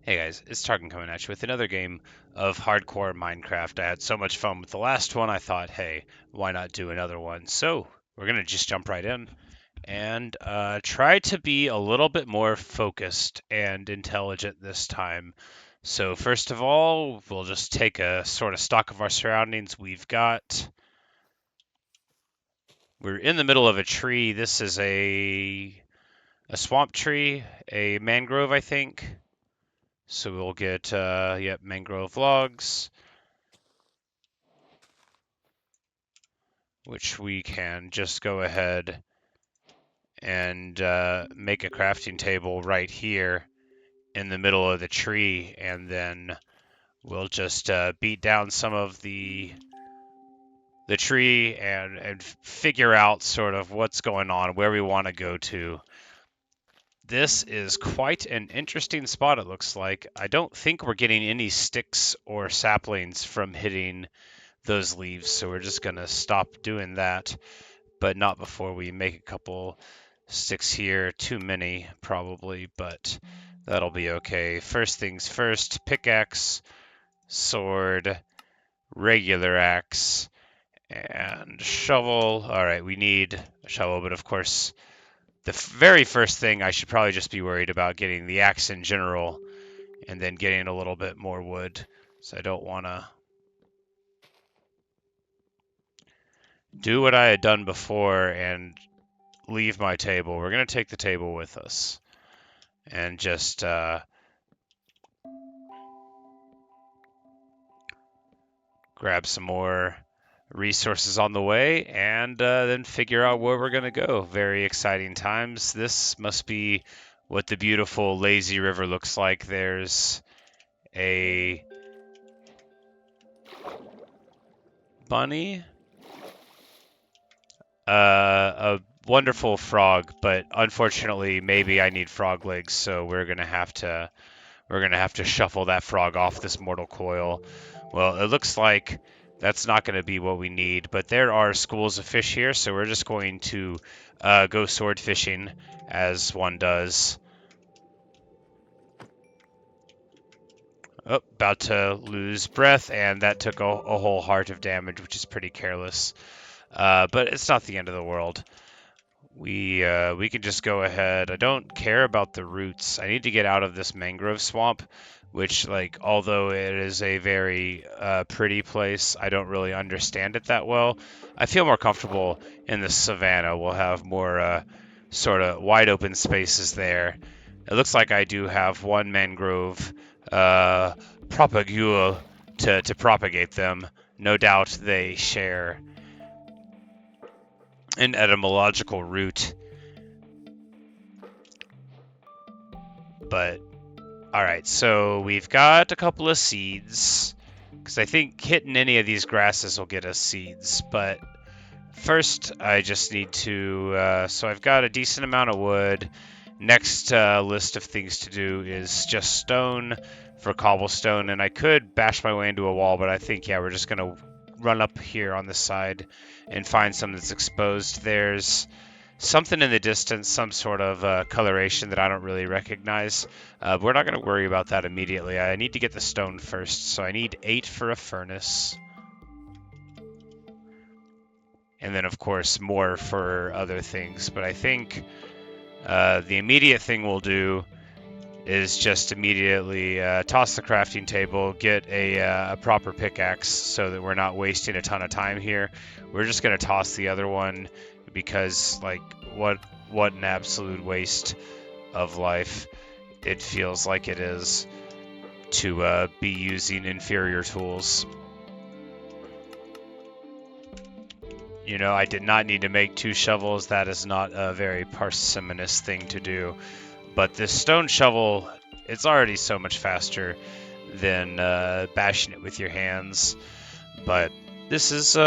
Hey guys, it's Tarkin coming at you with another game of hardcore Minecraft. I had so much fun with the last one, I thought, hey, why not do another one? So, we're going to just jump right in and try to be a little bit more focused and intelligent this time. So, first of all, we'll just take a sort of stock of our surroundings. We're in the middle of a tree. This is a swamp tree, a mangrove, I think. So we'll get, yep, mangrove logs, which we can just go ahead and make a crafting table right here in the middle of the tree, and then we'll just beat down some of the tree and figure out sort of what's going on, where we want to go to. This is quite an interesting spot, it looks like. I don't think we're getting any sticks or saplings from hitting those leaves, so we're just going to stop doing that, but not before we make a couple sticks here. Too many, probably, but that'll be okay. First things first, pickaxe, sword, regular axe, and shovel. All right, we need a shovel, but of course, the very first thing I should probably just be worried about getting the axe in general, and then getting a little bit more wood. So I don't want to do what I had done before and leave my table. We're going to take the table with us and just grab some more resources on the way and then figure out where we're going to go. Very exciting times. This must be what the beautiful lazy river looks like. There's a bunny, a wonderful frog, but unfortunately maybe I need frog legs, so we're gonna have to shuffle that frog off this mortal coil. Well, it looks like that's not going to be what we need, but there are schools of fish here, so we're just going to go sword fishing as one does. Oh, about to lose breath, and that took a whole heart of damage, which is pretty careless. But it's not the end of the world. We can just go ahead. I don't care about the roots. I need to get out of this mangrove swamp, which, like, although it is a very pretty place, I don't really understand it that well. I feel more comfortable in the savanna. We'll have more sort of wide open spaces there. It looks like I do have one mangrove propagule to propagate them. No doubt they share an etymological root. But all right, so we've got a couple of seeds because I think hitting any of these grasses will get us seeds. But first, I just need to. So I've got a decent amount of wood. Next list of things to do is just stone for cobblestone, and I could bash my way into a wall, but I think, yeah, we're just gonna run up here on this side and find some that's exposed. There's something in the distance, some sort of coloration that I don't really recognize. We're not going to worry about that immediately. I need to get the stone first, so I need 8 for a furnace. And then, of course, more for other things. But I think the immediate thing we'll do is just immediately toss the crafting table, get a proper pickaxe so that we're not wasting a ton of time here. We're just going to toss the other one because, like, what an absolute waste of life it feels like it is to be using inferior tools. You know, I did not need to make 2 shovels. That is not a very parsimonious thing to do. But this stone shovel, it's already so much faster than bashing it with your hands. But this is, you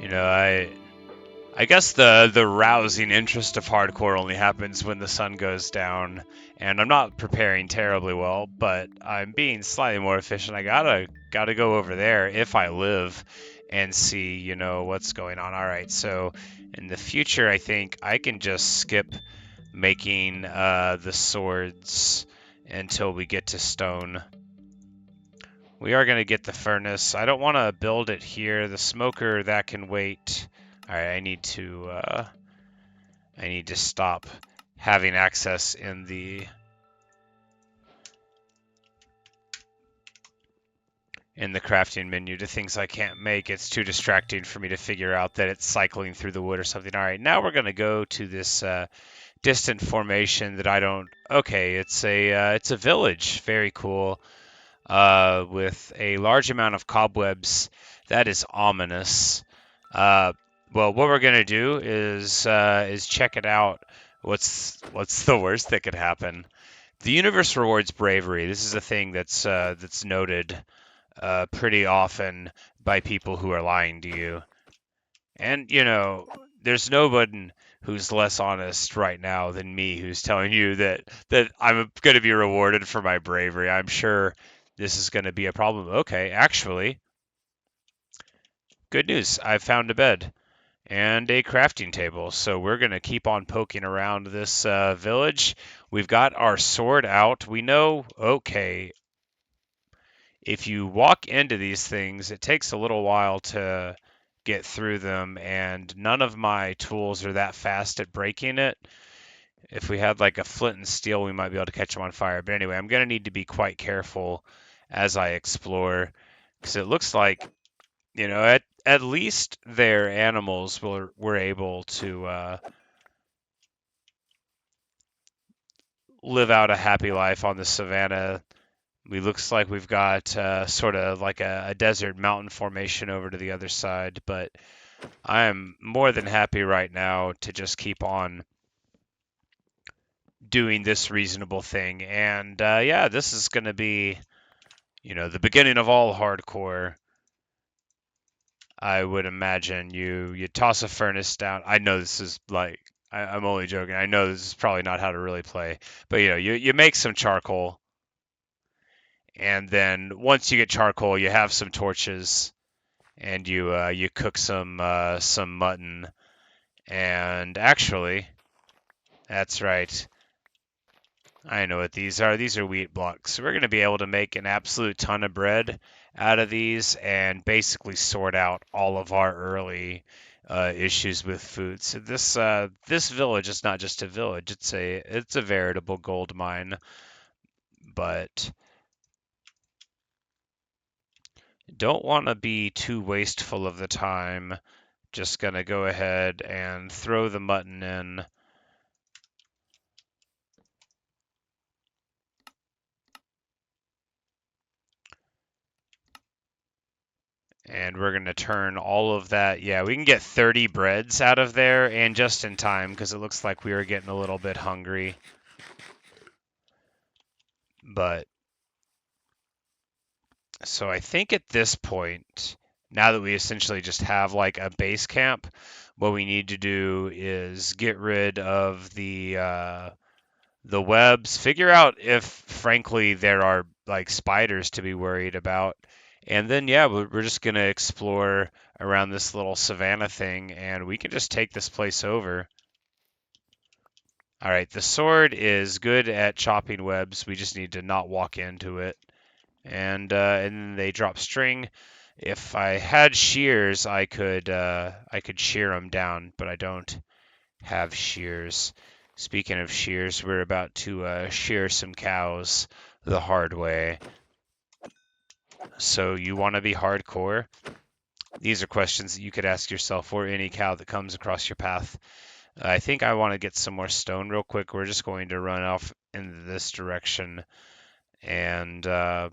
know, I guess the rousing interest of hardcore only happens when the sun goes down, and I'm not preparing terribly well, but I'm being slightly more efficient. I gotta go over there if I live and see, what's going on. All right, so in the future, I think I can just skip making the swords until we get to stone. We are going to get the furnace. I don't want to build it here. The smoker, that can wait. All right, I need to stop having access in the crafting menu to things I can't make. It's too distracting for me to figure out that it's cycling through the wood or something. All right, now we're going to go to this distant formation that I don't. Okay, it's a village. Very cool. With a large amount of cobwebs. That is ominous. Uh, well, what we're gonna do is check it out. What's the worst that could happen? The universe rewards bravery. This is a thing that's noted pretty often by people who are lying to you. And there's nobody who's less honest right now than me who's telling you that I'm going to be rewarded for my bravery. I'm sure this is going to be a problem. Okay, actually, good news. I found a bed and a crafting table. So we're going to keep on poking around this village. We've got our sword out. We know, okay, if you walk into these things, it takes a little while to get through them, and none of my tools are that fast at breaking it. If we had like a flint and steel, we might be able to catch them on fire. But anyway, I'm going to need to be quite careful as I explore, because it looks like, at least their animals were able to live out a happy life on the savanna. We looks like we've got sort of like a desert mountain formation over to the other side, but I am more than happy right now to just keep on doing this reasonable thing. And yeah, this is going to be, the beginning of all hardcore. I would imagine you toss a furnace down. I know this is like I'm only joking. I know this is probably not how to really play, but you make some charcoal, and then once you get charcoal, you have some torches, and you cook some mutton. And actually, that's right. I know what these are. These are wheat blocks. So we're going to be able to make an absolute ton of bread out of these and basically sort out all of our early issues with food. So this village is not just a village; it's a veritable gold mine. But don't want to be too wasteful of the time. Just gonna go ahead and throw the mutton in. And we're going to turn all of that. Yeah, we can get 30 breads out of there, and just in time, because it looks like we were getting a little bit hungry. But, so I think at this point, now that we essentially just have like a base camp, what we need to do is get rid of the webs, figure out if, frankly, there are like spiders to be worried about. And then, yeah, we're just going to explore around this little savanna thing, and we can just take this place over. All right, the sword is good at chopping webs. We just need to not walk into it. And then they drop string. If I had shears, I could shear them down, but I don't have shears. Speaking of shears, we're about to shear some cows the hard way. So you want to be hardcore? These are questions that you could ask yourself or any cow that comes across your path. I think I want to get some more stone real quick. We're just going to run off in this direction. And, oh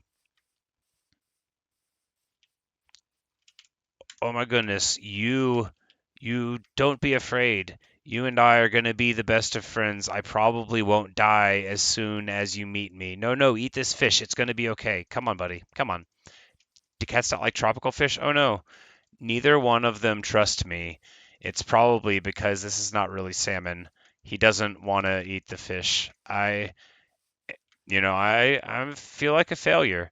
my goodness, you don't be afraid. You and I are going to be the best of friends. I probably won't die as soon as you meet me. No, no, eat this fish. It's going to be okay. Come on, buddy. Come on. Do cats not like tropical fish? Oh no. Neither one of them trust me. It's probably because this is not really salmon. He doesn't want to eat the fish. I feel like a failure.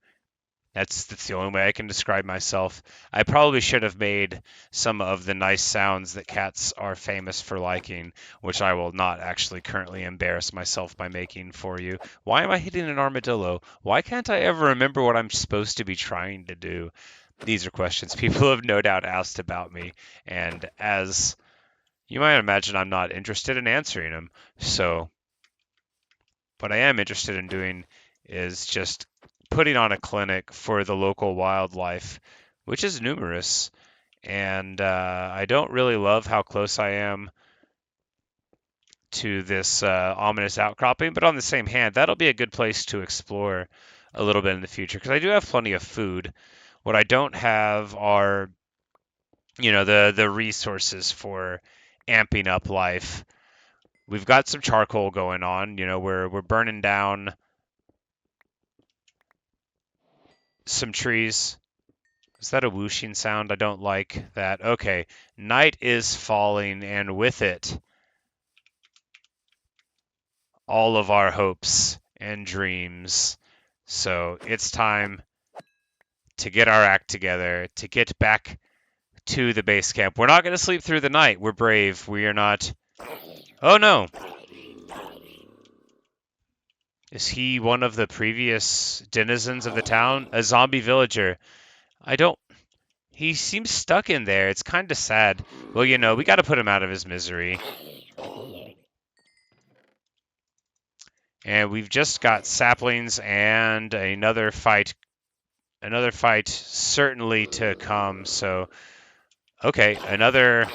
That's the only way I can describe myself. I probably should have made some of the nice sounds that cats are famous for liking, which I will not actually currently embarrass myself by making for you. Why am I hitting an armadillo? Why can't I ever remember what I'm supposed to be trying to do? These are questions people have no doubt asked about me, and as you might imagine, I'm not interested in answering them. So, what I am interested in doing is just putting on a clinic for the local wildlife, which is numerous. And I don't really love how close I am to this ominous outcropping, but on the same hand, that'll be a good place to explore a little bit in the future because I do have plenty of food. What I don't have are, the resources for amping up life. We've got some charcoal going on. We're burning down some trees. Is that a whooshing sound? I don't like that. Okay, night is falling, and with it, all of our hopes and dreams. So it's time to get our act together, to get back to the base camp. We're not going to sleep through the night. We're brave. We are not. Oh no! Is he one of the previous denizens of the town? A zombie villager? I don't. He seems stuck in there. It's kind of sad. Well, we got to put him out of his misery. And we've just got saplings and another fight certainly to come. So, okay, another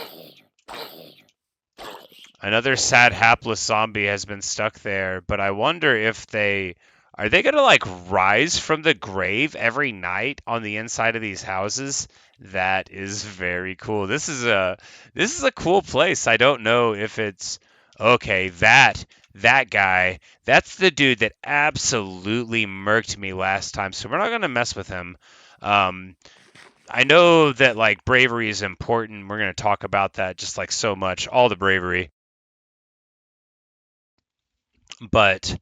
sad hapless zombie has been stuck there, but I wonder if are they going to like rise from the grave every night on the inside of these houses? That is very cool. This is a cool place. I don't know if it's okay, that guy, that's the dude that absolutely murked me last time. So we're not going to mess with him. Um I know that like bravery is important. We're going to talk about that just like so much, all the bravery. But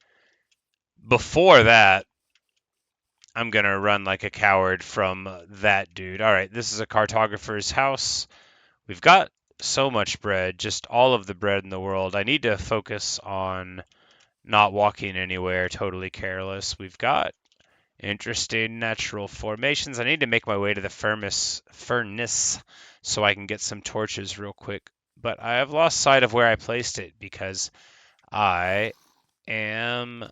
before that, I'm going to run like a coward from that dude. All right, this is a cartographer's house. We've got so much bread, just all of the bread in the world. I need to focus on not walking anywhere totally careless. We've got interesting natural formations. I need to make my way to the furnace so I can get some torches real quick. But I have lost sight of where I placed it because I am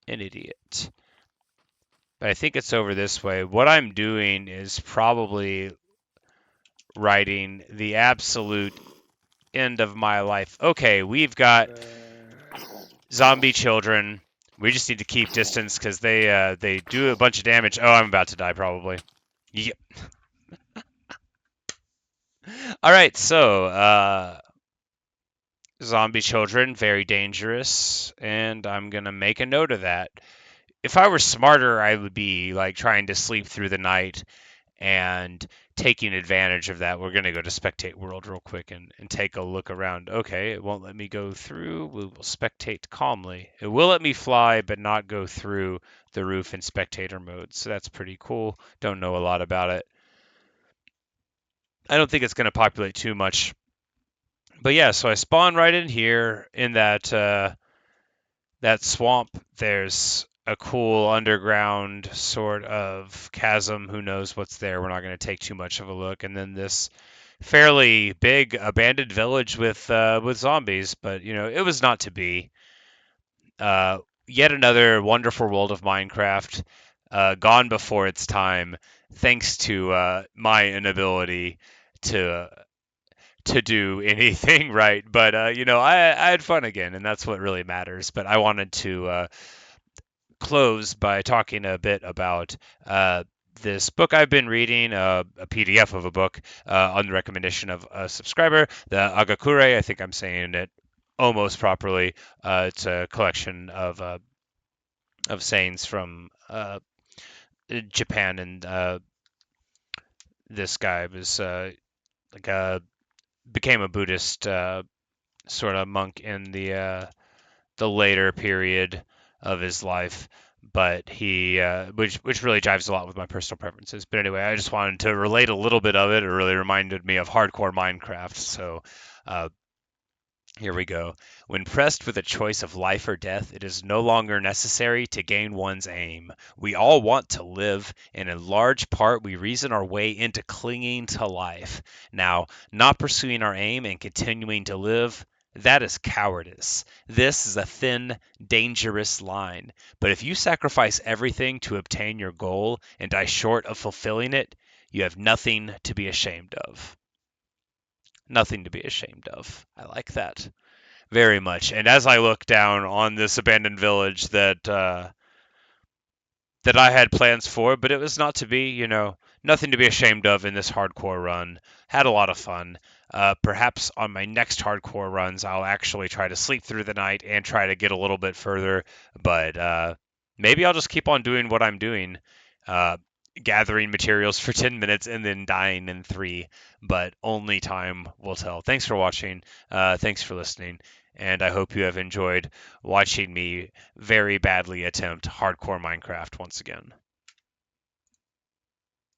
an idiot. But I think it's over this way. What I'm doing is probably writing the absolute end of my life. Okay, we've got zombie children. We just need to keep distance because they do a bunch of damage. Oh, I'm about to die probably. Yep. All right, so zombie children, very dangerous, and I'm gonna make a note of that. If I were smarter, I would be like trying to sleep through the night and taking advantage of that. We're going to go to Spectate World real quick and take a look around. Okay, it won't let me go through. We will spectate calmly. It will let me fly, but not go through the roof in spectator mode. So that's pretty cool. Don't know a lot about it. I don't think it's going to populate too much. But yeah, so I spawn right in here in that swamp. There's a cool underground sort of chasm. Who knows what's there? We're not going to take too much of a look. And then this fairly big abandoned village with zombies, but it was not to be. Yet another wonderful world of Minecraft, gone before its time, thanks to my inability to to do anything right. But I had fun again, and that's what really matters. But I wanted to close by talking a bit about this book I've been reading, a PDF of a book on the recommendation of a subscriber, the Agakure. I think I'm saying it almost properly. It's a collection of sayings from Japan, and this guy was like a became a Buddhist sort of monk in the later period of his life. but he which really jives a lot with my personal preferences. But anyway, I just wanted to relate a little bit of it. It really reminded me of hardcore Minecraft. So uh, here we go. When pressed with a choice of life or death, it is no longer necessary to gain one's aim. We all want to live, and in large part, we reason our way into clinging to life. Now, not pursuing our aim and continuing to live, that is cowardice. This is a thin, dangerous line. But if you sacrifice everything to obtain your goal and die short of fulfilling it, you have nothing to be ashamed of. Nothing to be ashamed of. I like that very much. And as I look down on this abandoned village that I had plans for, but it was not to be, nothing to be ashamed of in this hardcore run. Had a lot of fun. Perhaps on my next hardcore runs, I'll actually try to sleep through the night and try to get a little bit further. But maybe I'll just keep on doing what I'm doing, uh, gathering materials for 10 minutes and then dying in 3. But only time will tell. Thanks for watching. Thanks for listening. And I hope you have enjoyed watching me very badly attempt hardcore Minecraft once again.